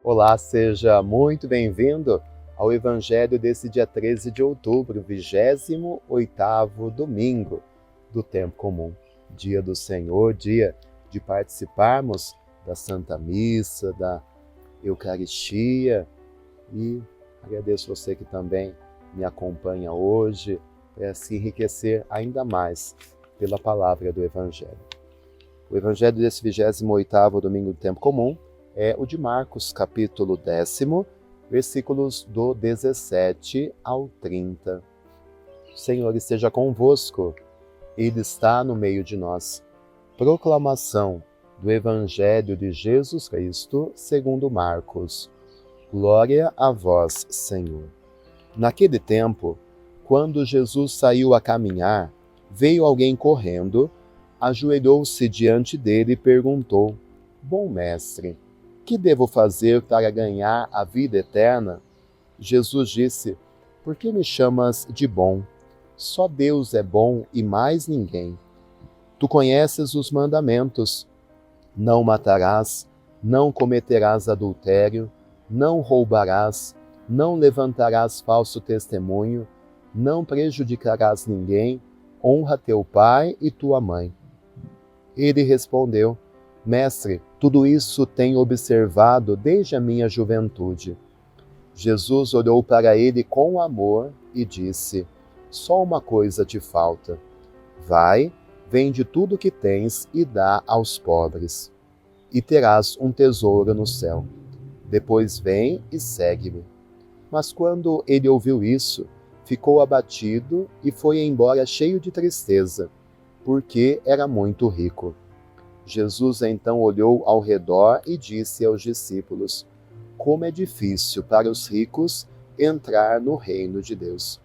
Olá, seja muito bem-vindo ao Evangelho desse dia 13 de outubro, 28º domingo do Tempo Comum. Dia do Senhor, dia de participarmos da Santa Missa, da Eucaristia, e agradeço você que também me acompanha hoje para se enriquecer ainda mais pela palavra do Evangelho. O Evangelho desse 28º domingo do Tempo Comum é o de Marcos, capítulo 10, versículos do 17 ao 30. O Senhor esteja convosco, Ele está no meio de nós. Proclamação do Evangelho de Jesus Cristo, segundo Marcos. Glória a vós, Senhor. Naquele tempo, quando Jesus saiu a caminhar, veio alguém correndo, ajoelhou-se diante dele e perguntou: Bom mestre, que devo fazer para ganhar a vida eterna? Jesus disse: Por que me chamas de bom? Só Deus é bom e mais ninguém. Tu conheces os mandamentos: não matarás, não cometerás adultério, não roubarás, não levantarás falso testemunho, não prejudicarás ninguém, honra teu pai e tua mãe. Ele respondeu: Mestre, tudo isso tenho observado desde a minha juventude. Jesus olhou para ele com amor e disse: Só uma coisa te falta. Vai, vende tudo o que tens e dá aos pobres, e terás um tesouro no céu. Depois vem e segue-me. Mas quando ele ouviu isso, ficou abatido e foi embora cheio de tristeza, porque era muito rico. Jesus então olhou ao redor e disse aos discípulos: Como é difícil para os ricos entrar no reino de Deus.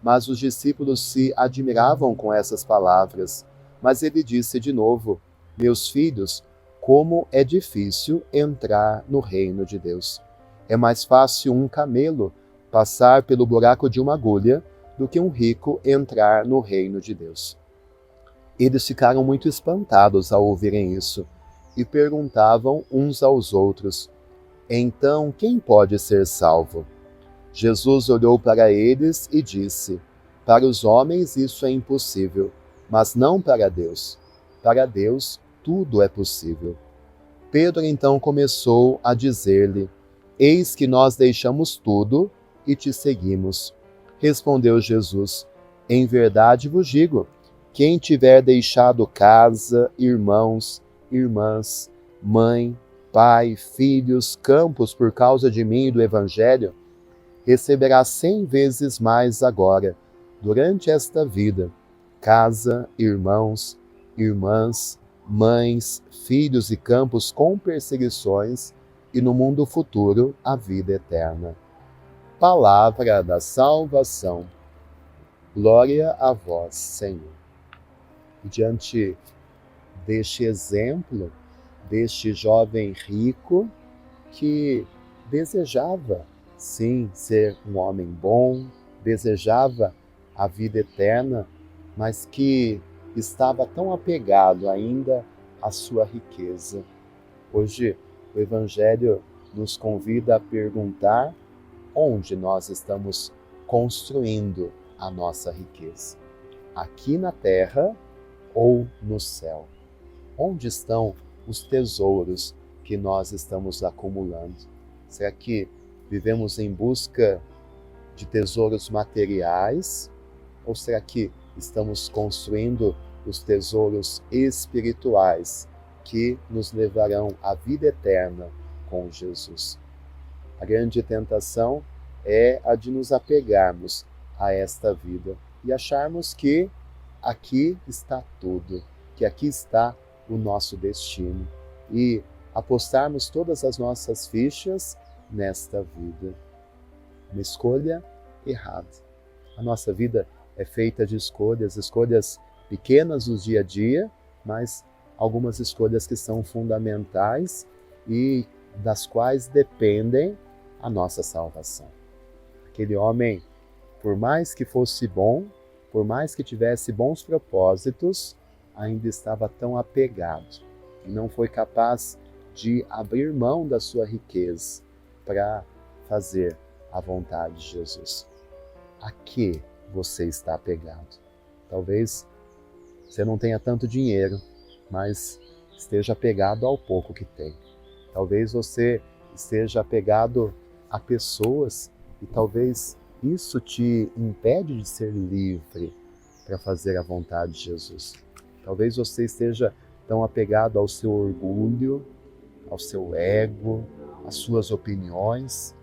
Mas os discípulos se admiravam com essas palavras. Mas ele disse de novo: Meus filhos, como é difícil entrar no reino de Deus. É mais fácil um camelo passar pelo buraco de uma agulha do que um rico entrar no reino de Deus. Eles ficaram muito espantados ao ouvirem isso e perguntavam uns aos outros: Então, quem pode ser salvo? Jesus olhou para eles e disse: Para os homens isso é impossível, mas não para Deus. Para Deus tudo é possível. Pedro então começou a dizer-lhe: Eis que nós deixamos tudo e te seguimos. Respondeu Jesus: Em verdade vos digo, quem tiver deixado casa, irmãos, irmãs, mãe, pai, filhos, campos por causa de mim e do Evangelho, receberá 100 vezes mais agora, durante esta vida, casa, irmãos, irmãs, mães, filhos e campos com perseguições, e no mundo futuro a vida eterna. Palavra da salvação. Glória a vós, Senhor. Diante deste exemplo, deste jovem rico que desejava, sim, ser um homem bom, desejava a vida eterna, mas que estava tão apegado ainda à sua riqueza. Hoje, o Evangelho nos convida a perguntar onde nós estamos construindo a nossa riqueza. Aqui na terra ou no céu? Onde estão os tesouros que nós estamos acumulando? Será que vivemos em busca de tesouros materiais? Ou será que estamos construindo os tesouros espirituais que nos levarão à vida eterna com Jesus? A grande tentação é a de nos apegarmos a esta vida e acharmos que aqui está tudo, que aqui está o nosso destino, e apostarmos todas as nossas fichas nesta vida. Uma escolha errada. A nossa vida é feita de escolhas pequenas do dia a dia, mas algumas escolhas que são fundamentais e das quais dependem a nossa salvação. Aquele homem, por mais que fosse bom, por mais que tivesse bons propósitos, ainda estava tão apegado e não foi capaz de abrir mão da sua riqueza, para fazer a vontade de Jesus. A que você está apegado? Talvez você não tenha tanto dinheiro, mas esteja apegado ao pouco que tem. Talvez você esteja apegado a pessoas e talvez isso te impede de ser livre para fazer a vontade de Jesus. Talvez você esteja tão apegado ao seu orgulho, ao seu ego, às suas opiniões,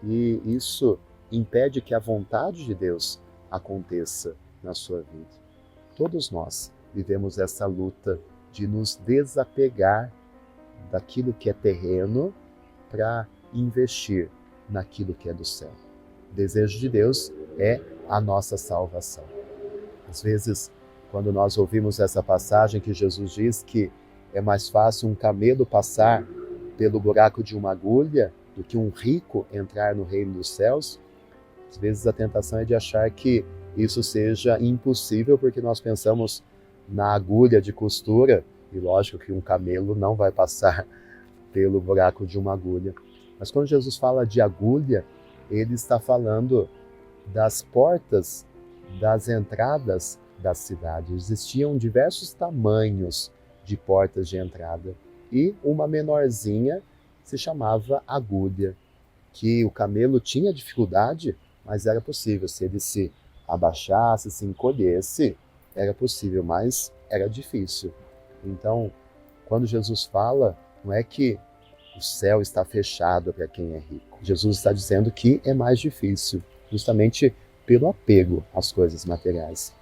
e isso impede que a vontade de Deus aconteça na sua vida. Todos nós vivemos essa luta de nos desapegar daquilo que é terreno para investir naquilo que é do céu. O desejo de Deus é a nossa salvação. Às vezes, quando nós ouvimos essa passagem que Jesus diz que é mais fácil um camelo passar pelo buraco de uma agulha do que um rico entrar no reino dos céus, às vezes a tentação é de achar que isso seja impossível porque nós pensamos na agulha de costura, e lógico que um camelo não vai passar pelo buraco de uma agulha. Mas quando Jesus fala de agulha, ele está falando das portas, das entradas da cidade. Existiam diversos tamanhos de portas de entrada e uma menorzinha se chamava agulha, que o camelo tinha dificuldade, mas era possível. Se ele se abaixasse, se encolhesse, era possível, mas era difícil. Então, quando Jesus fala, não é que o céu está fechado para quem é rico. Jesus está dizendo que é mais difícil, justamente pelo apego às coisas materiais.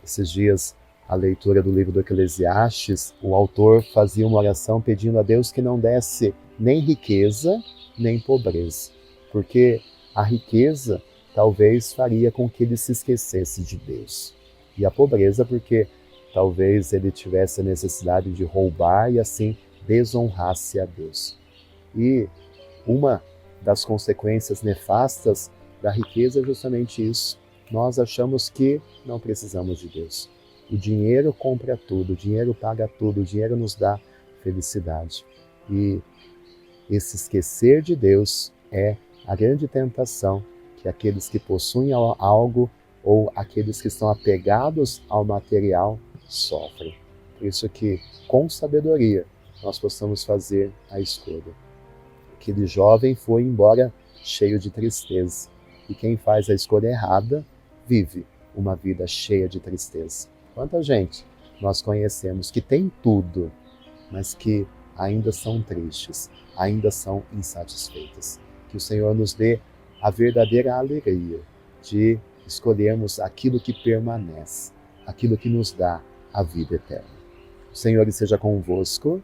Esses dias, a leitura do livro do Eclesiastes, o autor fazia uma oração pedindo a Deus que não desse nem riqueza, nem pobreza, porque a riqueza talvez faria com que ele se esquecesse de Deus, e a pobreza porque talvez ele tivesse a necessidade de roubar e assim desonrasse a Deus. E uma das consequências nefastas da riqueza é justamente isso. Nós achamos que não precisamos de Deus. O dinheiro compra tudo, o dinheiro paga tudo, o dinheiro nos dá felicidade. E esse esquecer de Deus é a grande tentação que aqueles que possuem algo ou aqueles que estão apegados ao material sofrem. Por isso que, com sabedoria, nós possamos fazer a escolha. Aquele jovem foi embora cheio de tristeza. E quem faz a escolha errada vive uma vida cheia de tristeza. Quanta gente nós conhecemos que tem tudo, mas que ainda são tristes, ainda são insatisfeitas. Que o Senhor nos dê a verdadeira alegria de escolhermos aquilo que permanece, aquilo que nos dá a vida eterna. O Senhor esteja convosco,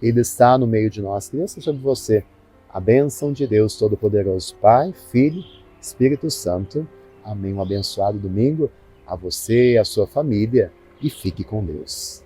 Ele está no meio de nós, que seja sobre você a bênção de Deus Todo-Poderoso, Pai, Filho, Espírito Santo. Amém. Um abençoado domingo a você e a sua família, e fique com Deus.